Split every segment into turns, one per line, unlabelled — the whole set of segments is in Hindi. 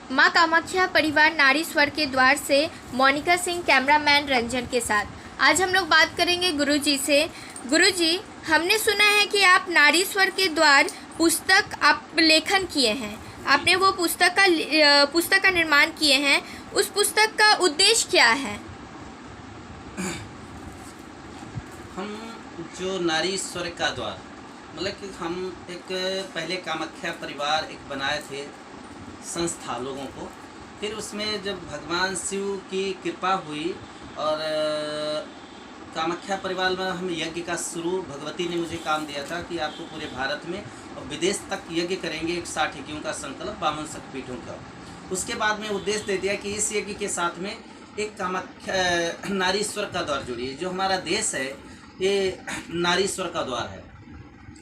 मां कामाख्या परिवार नारी स्वर के द्वार से मोनिका सिंह, कैमरामैन रंजन के साथ। आज हम लोग बात करेंगे गुरुजी से। गुरुजी, हमने सुना है कि आप नारी स्वर के द्वार पुस्तक आप लेखन किए हैं। आपने वो पुस्तक का निर्माण किए हैं। उस पुस्तक का उद्देश्य क्या है?
हम जो नारी स्वर का द्वार मतलब कि हम एक पहले कामाख्या परिवार एक बनाए थे संस्था लोगों को। फिर उसमें जब भगवान शिव की कृपा हुई और कामाख्या परिवार में हम यज्ञ का शुरू, भगवती ने मुझे काम दिया था कि आपको पूरे भारत में और विदेश तक यज्ञ करेंगे 160 यज्ञों का संकल्प 52 शक्तिपीठों का। उसके बाद में उद्देश्य दे दिया कि इस यज्ञ के साथ में एक कामाख्या नारीश्वर का द्वार जोड़िए। जो हमारा देश है ये नारीश्वर का द्वार है।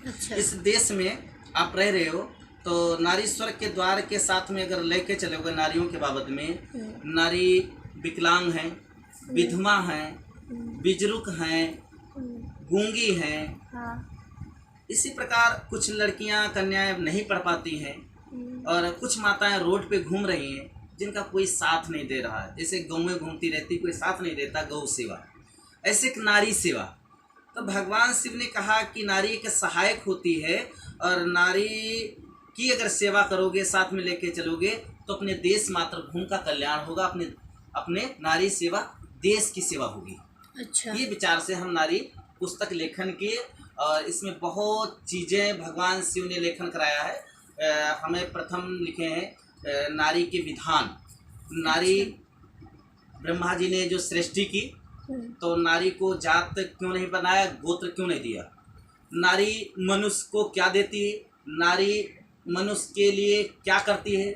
अच्छा।
इस देश में आप रह रहे हो तो नारीश्वर के द्वार के साथ में अगर लेके चलोगे नारियों के बाबत में, नारी विकलांग हैं, विधवा हैं, बिजरुक हैं, गूंगी हैं।
हाँ।
इसी प्रकार कुछ लड़कियां कन्याएं नहीं पढ़ पाती हैं और कुछ माताएं रोड पे घूम रही हैं जिनका कोई साथ नहीं दे रहा है। जैसे गौ में घूमती रहती, कोई साथ नहीं देता, गौ सेवा, ऐसे एक नारी सेवा। तो भगवान शिव ने कहा कि नारी एक सहायक होती है और नारी की अगर सेवा करोगे, साथ में लेके चलोगे तो अपने देश मातृभूमि का कल्याण होगा, अपने नारी सेवा देश की सेवा होगी।
अच्छा।
ये विचार से हम नारी पुस्तक लेखन किए और इसमें बहुत चीज़ें भगवान शिव ने लेखन कराया है। हमें प्रथम लिखे हैं नारी के विधान। नारी ब्रह्मा जी ने जो सृष्टि की तो नारी को जात क्यों नहीं बनाया, गोत्र क्यों नहीं दिया, नारी मनुष्य को क्या देती है, नारी मनुष्य के लिए क्या करती है,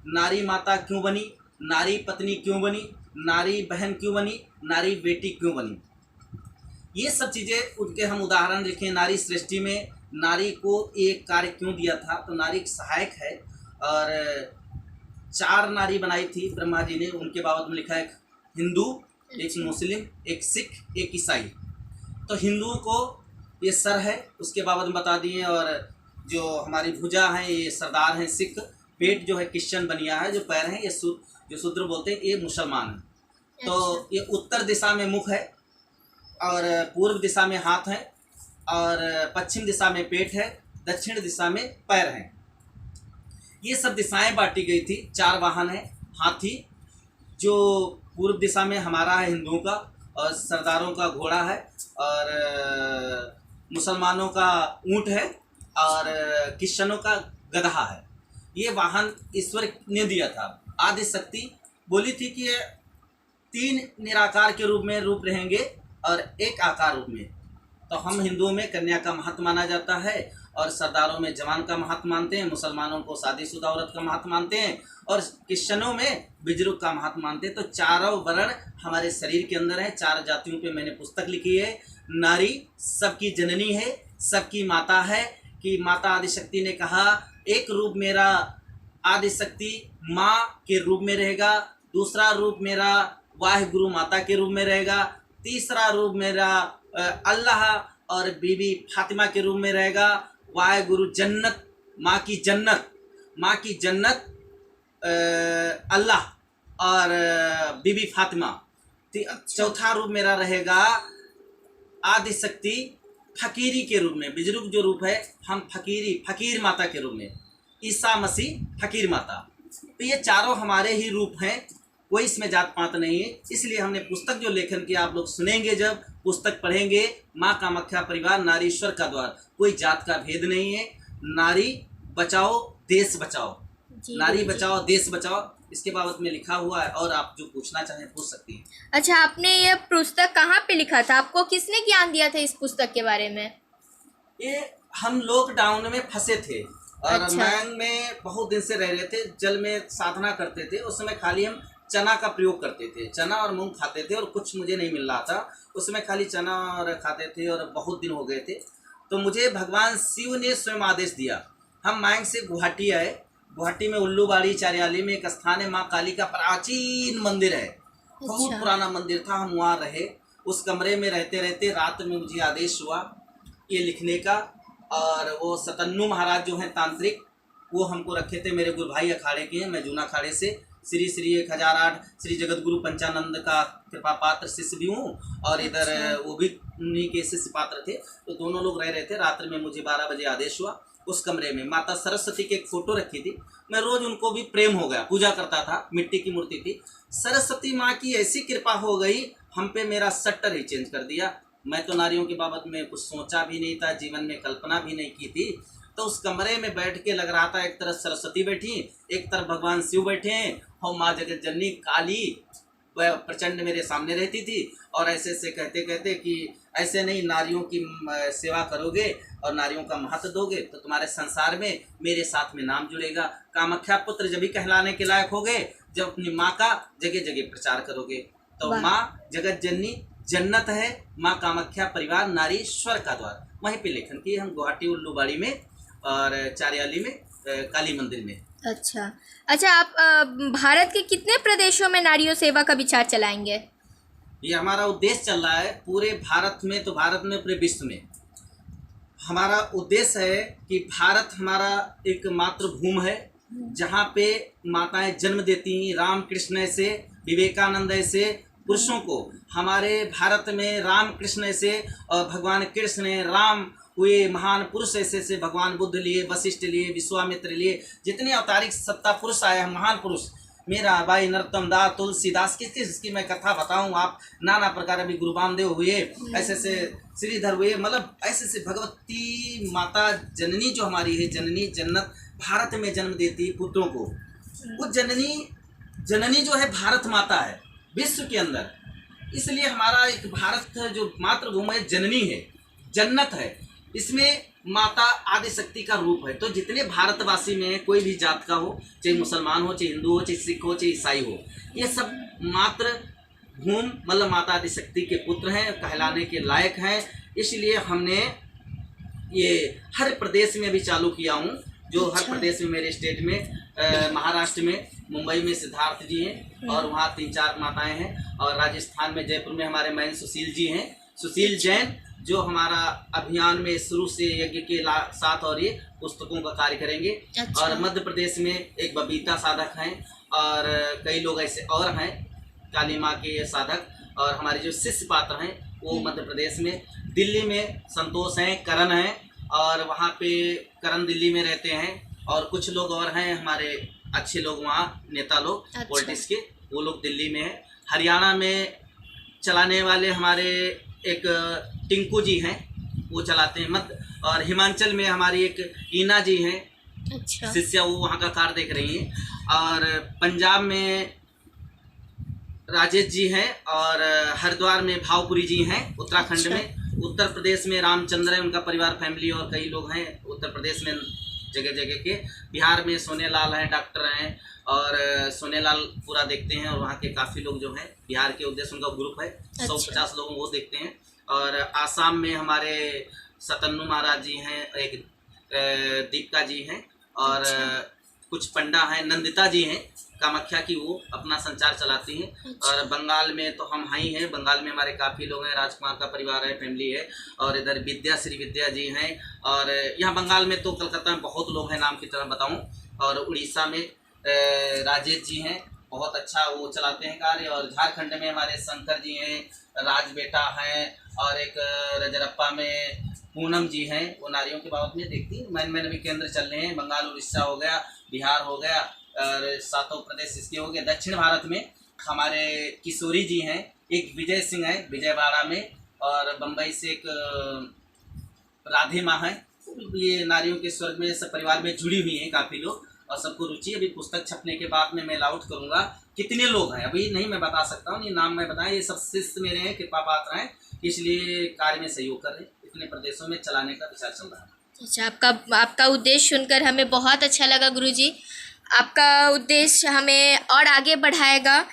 नारी माता क्यों बनी, नारी पत्नी क्यों बनी, नारी बहन क्यों बनी, नारी बेटी क्यों बनी। ये सब चीज़ें उनके हम उदाहरण लिखे। नारी सृष्टि में नारी को एक कार्य क्यों दिया था, तो नारी एक सहायक है और 4 नारी बनाई थी ब्रह्मा जी ने। उनके बाबत में लिखा है, एक हिंदू, एक मुस्लिम, एक सिख, एक ईसाई। तो हिंदुओं को ये सर है, उसके बाबत में बता दिए, और जो हमारी भुजा हैं ये सरदार हैं सिख, पेट जो है क्रिश्चियन बनिया है, जो पैर हैं ये जो शूद्र बोलते हैं ये मुसलमान हैं। तो ये उत्तर दिशा में मुख है और पूर्व दिशा में हाथ है और पश्चिम दिशा में पेट है, दक्षिण दिशा में पैर हैं। ये सब दिशाएं बांटी गई थी। 4 वाहन है, हाथी जो पूर्व दिशा में हमारा है हिंदुओं का, और सरदारों का घोड़ा है, और मुसलमानों का ऊंट है, और क्रिश्चियनों का गधा है। ये वाहन ईश्वर ने दिया था। आदि शक्ति बोली थी कि ये 3 निराकार के रूप में रूप रहेंगे और एक आकार रूप में। तो हम हिंदुओं में कन्या का महत्व माना जाता है और सरदारों में जवान का महत्व मानते हैं, मुसलमानों को शादीशुदा औरत का महत्व मानते हैं और क्रिश्चियनों में बिजरुक का महत्व मानते हैं। तो चारों वर्ण हमारे शरीर के अंदर है। 4 जातियों पे मैंने पुस्तक लिखी है। नारी सबकी जननी है, सबकी माता है। कि माता आदिशक्ति ने कहा, एक रूप मेरा आदिशक्ति माँ के रूप में रहेगा, दूसरा रूप मेरा वाहिगुरु माता के रूप में रहेगा, तीसरा रूप मेरा अल्लाह और बीबी फातिमा के रूप में रहेगा, वाहिगुरु जन्नत, माँ की जन्नत अल्लाह और बीबी फातिमा। चौथा रूप मेरा रहेगा आदिशक्ति फकीरी के रूप में। बिजरुक जो रूप है हम फकीर माता के रूप में, ईसा मसीह फकीर माता। तो ये चारों हमारे ही रूप हैं, कोई इसमें जात पात नहीं है। इसलिए हमने पुस्तक जो लेखन किया, आप लोग सुनेंगे जब पुस्तक पढ़ेंगे, माँ कामाख्या परिवार नारीश्वर का द्वार, कोई जात का भेद नहीं है। नारी बचाओ देश बचाओ, नारी बचाओ देश बचाओ, इसके बाबत में लिखा हुआ है। और आप जो पूछना चाहें पूछ सकती हैं।
अच्छा, आपने ये पुस्तक कहाँ पे लिखा था? आपको किसने ज्ञान दिया था इस पुस्तक के बारे में?
ये हम लॉकडाउन में फंसे थे और
अच्छा।
मैंग में बहुत दिन से रह रहे थे, जल में साधना करते थे। उस समय खाली हम चना का प्रयोग करते थे, चना और मूंग खाते थे और कुछ मुझे नहीं मिल रहा था। उस समय खाली चना और खाते थे और बहुत दिन हो गए थे। तो मुझे भगवान शिव ने स्वयं आदेश दिया। हम मैंग से गुवाहाटी आए। गुवाहाटी में उल्लूबाड़ी चारियाली में एक स्थान है, माँ काली का प्राचीन मंदिर है। बहुत पुराना मंदिर था। हम वहाँ रहे। उस कमरे में रहते रहते रात में मुझे आदेश हुआ ये लिखने का। और वो सतन्नू महाराज जो हैं तांत्रिक, वो हमको रखे थे। मेरे गुरु भाई अखाड़े के हैं, मैं जूना अखाड़े से श्री श्री 1008 श्री जगतगुरु पंचानंद का कृपा पात्र शिष्य भी हूँ, और इधर वो भी उन्हीं के शिष्य पात्र थे। तो दोनों लोग रह रहे थे। रात्रि में मुझे 12 बजे आदेश हुआ। उस कमरे में माता सरस्वती की एक फ़ोटो रखी थी। मैं रोज़ उनको भी प्रेम हो गया, पूजा करता था। मिट्टी की मूर्ति थी। सरस्वती माँ की ऐसी कृपा हो गई हम पे, मेरा सट्टर ही चेंज कर दिया। मैं तो नारियों के बाबत में कुछ सोचा भी नहीं था, जीवन में कल्पना भी नहीं की थी। तो उस कमरे में बैठ के लग रहा था एक तरफ सरस्वती बैठी, एक तरफ भगवान शिव बैठे हैं, और माँ जगत जननी काली वह प्रचंड मेरे सामने रहती थी। और ऐसे ऐसे कहते कहते कि ऐसे नहीं, नारियों की सेवा करोगे और नारियों का महत्व दोगे तो तुम्हारे संसार में मेरे साथ में नाम जुड़ेगा। कामाख्या पुत्र जब भी कहलाने के लायक होगे जब अपनी माँ का जगह जगह प्रचार करोगे। तो माँ जगत जननी जन्नत है, माँ कामाख्या परिवार नारी ईश्वर का द्वार। वहीं पे लेखन की हम गुवाहाटी उल्लूबाड़ी में और चारियाली में काली मंदिर में।
अच्छा अच्छा, आप भारत के कितने प्रदेशों में नारियों सेवा का विचार चलाएंगे?
ये हमारा उद्देश्य चल रहा है पूरे भारत में, तो भारत में पूरे विश्व में। हमारा उद्देश्य है कि भारत हमारा एक मातृभूमि है जहाँ पे माताएं जन्म देती हैं। राम कृष्ण ऐसे, विवेकानंद ऐसे पुरुषों को हमारे भारत में, राम कृष्ण ऐसे और भगवान कृष्ण राम हुए महान पुरुष ऐसे ऐसे, भगवान बुद्ध लिए, वशिष्ठ लिए, विश्वामित्र लिए, जितने अवतारिक सत्ता पुरुष आए हैं, महान पुरुष, मीरा बाई, नरोत्तम दास, तुलसीदास, किसकी मैं कथा बताऊं आप। नाना प्रकार, अभी गुरु बामदेव हुए, ऐसे ऐसे श्रीधर हुए, मतलब ऐसे ऐसे भगवती माता जननी जो हमारी है, जननी जन्नत भारत में जन्म देती पुत्रों को। वो जननी जो है भारत माता है विश्व के अंदर। इसलिए हमारा एक भारत जो मातृभूमि है, जननी है, जन्नत है। इसमें माता आदि शक्ति का रूप है। तो जितने भारतवासी में कोई भी जात का हो, चाहे मुसलमान हो, चाहे हिंदू हो, चाहे सिख हो, चाहे ईसाई हो, ये सब मातृभूमि मतलब माता आदि शक्ति के पुत्र हैं, कहलाने के लायक हैं। इसलिए हमने ये हर प्रदेश में भी चालू किया हूँ। जो हर प्रदेश में मेरे स्टेट में, महाराष्ट्र में मुंबई में सिद्धार्थ जी हैं और वहाँ 3-4 माताएं हैं, और राजस्थान में जयपुर में हमारे मैन सुशील जी हैं, सुशील जैन, जो हमारा अभियान में शुरू से यज्ञ के साथ और ये पुस्तकों का कार्य करेंगे। अच्छा। और मध्य प्रदेश में एक बबीता साधक हैं और कई लोग ऐसे और हैं काली माँ के साधक, और हमारे जो शिष्य पात्र हैं वो मध्य प्रदेश में। दिल्ली में संतोष हैं, करण हैं, और वहाँ पे करण दिल्ली में रहते हैं, और कुछ लोग और हैं हमारे अच्छे लोग वहाँ नेता लोग। अच्छा। पॉलिटिक्स के वो लोग दिल्ली में हैं। हरियाणा में चलाने वाले हमारे एक टिंकू जी हैं, वो चलाते हैं मत। और हिमाचल में हमारी एक ईना जी हैं। अच्छा। शिष्या, वो वहाँ का कार्य देख रही हैं। और पंजाब में राजेश जी हैं, और हरिद्वार में भावपुरी जी हैं उत्तराखंड। अच्छा। में उत्तर प्रदेश में रामचंद्र है, उनका परिवार फैमिली और कई लोग हैं उत्तर प्रदेश में जगह जगह के। बिहार में सोनेलाल हैं, डॉक्टर हैं, और सोनेलाल पूरा देखते हैं, और वहाँ के काफ़ी लोग जो हैं बिहार के उद्देश्य उनका ग्रुप है। अच्छा। 150 लोग वो देखते हैं। और आसाम में हमारे सतन्नू महाराज जी हैं, एक दीपिका जी हैं, और अच्छा। कुछ पंडा हैं, नंदिता जी हैं कामाख्या की, वो अपना संचार चलाती हैं। अच्छा। और बंगाल में तो हम ही हैं, बंगाल में हमारे काफ़ी लोग हैं, राजकुमार का परिवार है, फैमिली है। और इधर विद्या श्री विद्या जी हैं, और यहाँ बंगाल में तो कलकत्ता में बहुत लोग हैं, नाम की तरह बताऊँ। और उड़ीसा में राजेश जी हैं, बहुत अच्छा वो चलाते हैं कार्य। और झारखंड में हमारे शंकर जी हैं, राज बेटा हैं, और एक रजरप्पा में पूनम जी हैं, वो नारियों के बाबत में देखती हैं। मैंने भी केंद्र चल रहे हैं, बंगाल उड़ीसा हो गया, बिहार हो गया, और 7 प्रदेश इसके हो गए। दक्षिण भारत में हमारे किशोरी जी हैं, एक विजय सिंह है विजयवाड़ा में, और बम्बई से एक राधे माँ है। ये नारियों के स्वर्ग में सब परिवार में जुड़ी हुई हैं काफ़ी लोग, और सबको रुचि। अभी पुस्तक छपने के बाद में मैं आउट करूँगा कितने लोग हैं, अभी नहीं मैं बता सकता हूँ, ये नाम मैं बताएं। ये सब शिष्य मेरे हैं, कृपा पात्र हैं, इसलिए कार्य में सहयोग कर रहे हैं। इतने प्रदेशों में चलाने का विचार चल रहा है।
अच्छा, आपका उद्देश्य सुनकर हमें बहुत अच्छा लगा गुरुजी। आपका उद्देश्य हमें और आगे बढ़ाएगा।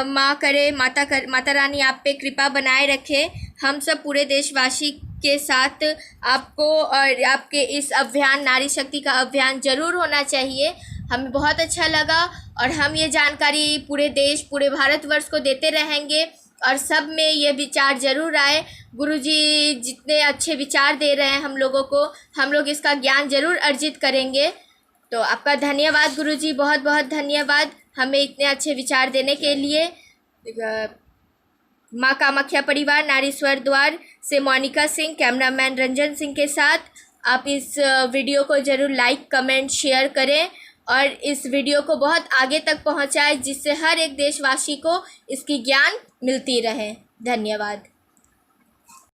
माँ करे, माता रानी आप पे कृपा बनाए रखे। हम सब पूरे देशवासी के साथ आपको और आपके इस अभियान, नारी शक्ति का अभियान ज़रूर होना चाहिए। हमें बहुत अच्छा लगा, और हम ये जानकारी पूरे देश, पूरे भारतवर्ष को देते रहेंगे, और सब में ये विचार ज़रूर आए। गुरुजी जितने अच्छे विचार दे रहे हैं हम लोगों को, हम लोग इसका ज्ञान ज़रूर अर्जित करेंगे। तो आपका धन्यवाद गुरुजी, बहुत बहुत धन्यवाद हमें इतने अच्छे विचार देने के लिए। माँ कामाख्या परिवार नारी स्वर द्वार से मोनिका सिंह, कैमरामैन रंजन सिंह के साथ आप इस वीडियो को ज़रूर लाइक, कमेंट, शेयर करें और इस वीडियो को बहुत आगे तक पहुंचाएं, जिससे हर एक देशवासी को इसकी ज्ञान मिलती रहे। धन्यवाद।